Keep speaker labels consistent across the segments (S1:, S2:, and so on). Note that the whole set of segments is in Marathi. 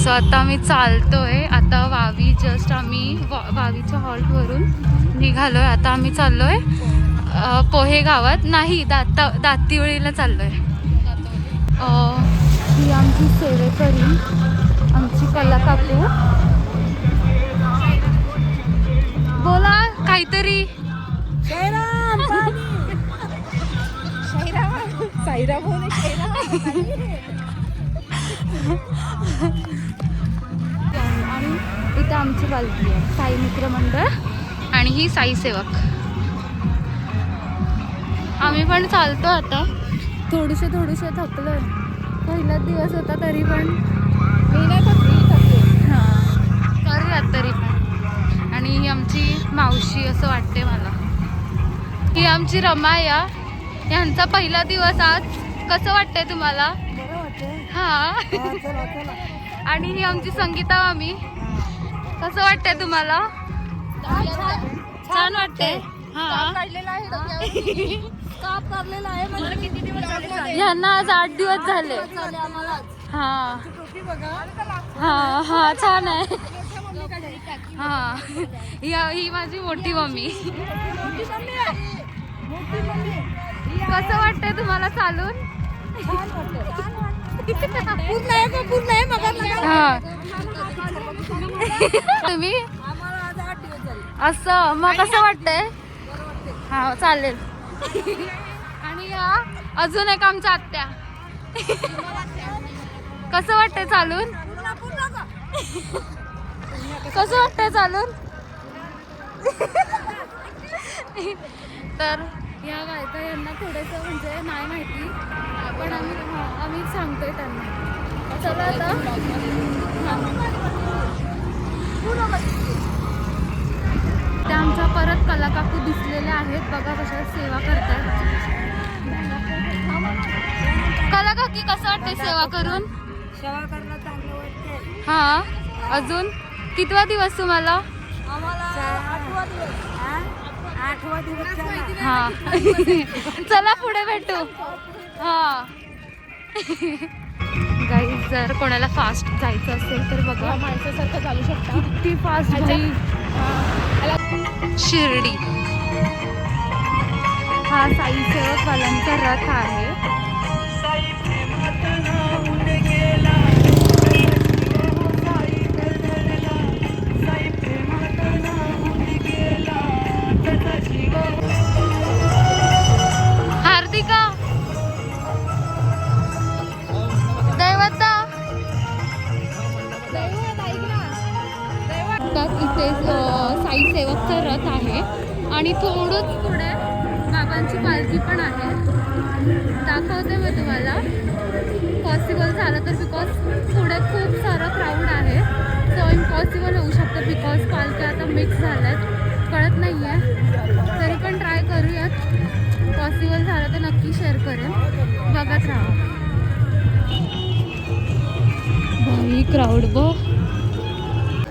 S1: सो आता आम्ही चालतोय. आता वावी जस्ट आम्ही वावीच्या हॉल्टवरून निघालोय. आता आम्ही चाललोय पोहे गावात नाही दातिवळीला चाललोय. ही आमची सेवेकरी आमची कला काकू. बोला काहीतरी. आणि इथे आमची पालखी आहे साई मित्र मंडळ आणि ही साई सेवक. आम्ही पण चालतो आता. थोडेसे थकलोय. पहिलाच दिवस होता तरी पण मी नाही थकली. हां करूयात तरी पण. आणि ही आमची मावशी असं वाटते मला. ही आमची रमाया. यांचा पहिला दिवस आज. कसं वाटतंय तुम्हाला? हां. आणि ही आमची संगीता मामी. कसं वाटतंय तुम्हाला? छान वाटतंय. यांना आज 8 दिवस झाले. हा हा हा छान आहे. हा ही माझी मोठी मम्मी. कसं वाटतंय तुम्हाला चालून? तुम्ही असं मग कसं वाटतंय? हा चालेल. आणि अजून एक आमच्या आत्या. कसं वाटतंय चालून? कसं वाटतंय चालून? तर या बायका यांना थोडंसं म्हणजे नाही माहिती पण आम्ही सांगतोय त्यांना. चला आता त्या आमच्या परत कला काकू दिसलेल्या आहेत. बघा कशा सेवा करतात. कला काकी कसं वाटतंय सेवा करून?
S2: सेवा करणं चांगलं वाटते.
S1: हा अजून कितवा दिवस तुम्हाला?
S2: आठवा दिवस.
S1: हा चला पुढे भेटू. हा गाईज जर कोणाला फास्ट जायचं असेल तर बघा
S2: माणसासारखं चालू शकता.
S1: किती फास्ट गाई. शिर्डी हा साई सेवकवाल्यांचा रथ आहे. हार्दिका दैवता इथे साई सेवकचा रथ आहे आणि थोडंच पुढे बाबांची पालखी पण आहे. दाखवते मी तुम्हाला पॉसिबल झालं तर. बिकॉज पुढे खूप सारं क्राऊड आहे. सो इम्पॉसिबल होऊ शकतं बिकॉज पालख्या आता मिक्स झाल्या आहेत. कळत नाही आहे तरी पण ट्राय करूयात. पॉसिबल झालं तर नक्की शेअर करेन. बघत राहा. भाई क्राऊड बघ.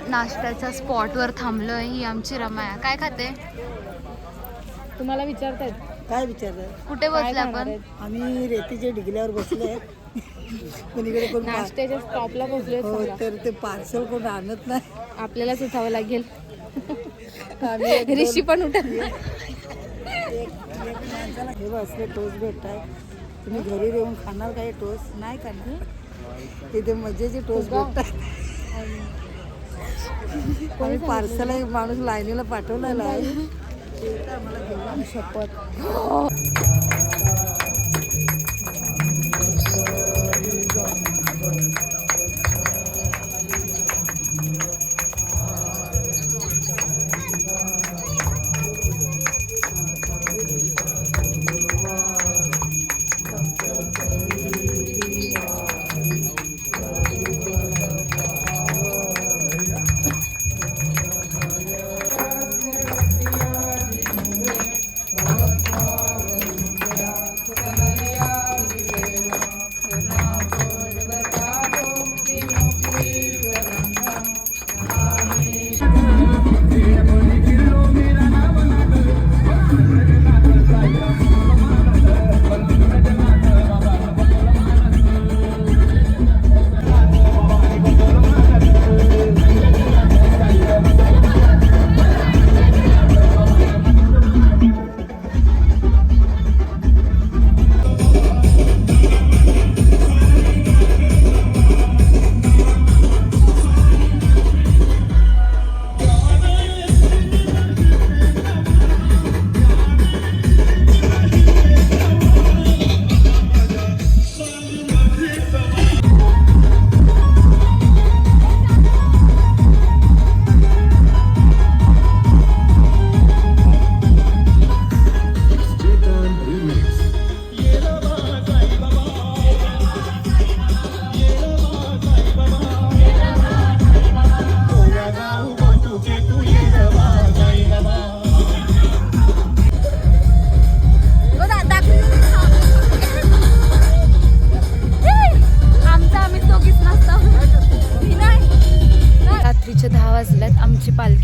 S1: नाश्त्याच्या स्पॉटवर थांबलोय. ही आमची रमाया. काय खाते?
S2: तुम्हाला विचारतायत. काय विचारतात?
S1: कुठे बसले आपण?
S2: आम्ही रेतीच्या डिगल्यावर बसले. कोणीकडे कोण
S3: नाश्त्याच्या स्टॉपला पोहोचले.
S2: हो तर ते पार्सल कोण आणत नाही.
S3: आपल्यालाच उठावं लागेल.
S2: आम्ही
S3: ऋषी पण उठत नाही.
S2: हे असले टोस्ट भेटतात. तुम्ही घरी येऊन खाणार काय टोस्ट? नाही खाणार. तिथे मजेचे टोस्ट भेटतात. आम्ही पार्सल एक माणूस लाईनीला पाठवलेला आहे.
S3: शपथ.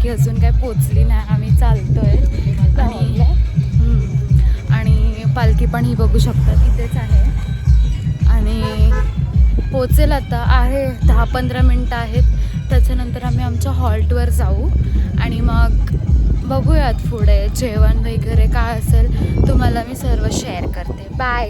S1: पालखी अजून काही पोचली नाही, आम्ही चालतोय आणि पालखी पण ही बघू शकता तिथेच आहे आणि पोचेल आता आहे 10-15 मिनटं आहेत. त्याच्यानंतर आम्ही आमच्या हॉल्टवर जाऊ आणि मग बघूयात पुढे जेवण वगैरे काय असेल तुम्हाला मी सर्व शेअर करते. बाय.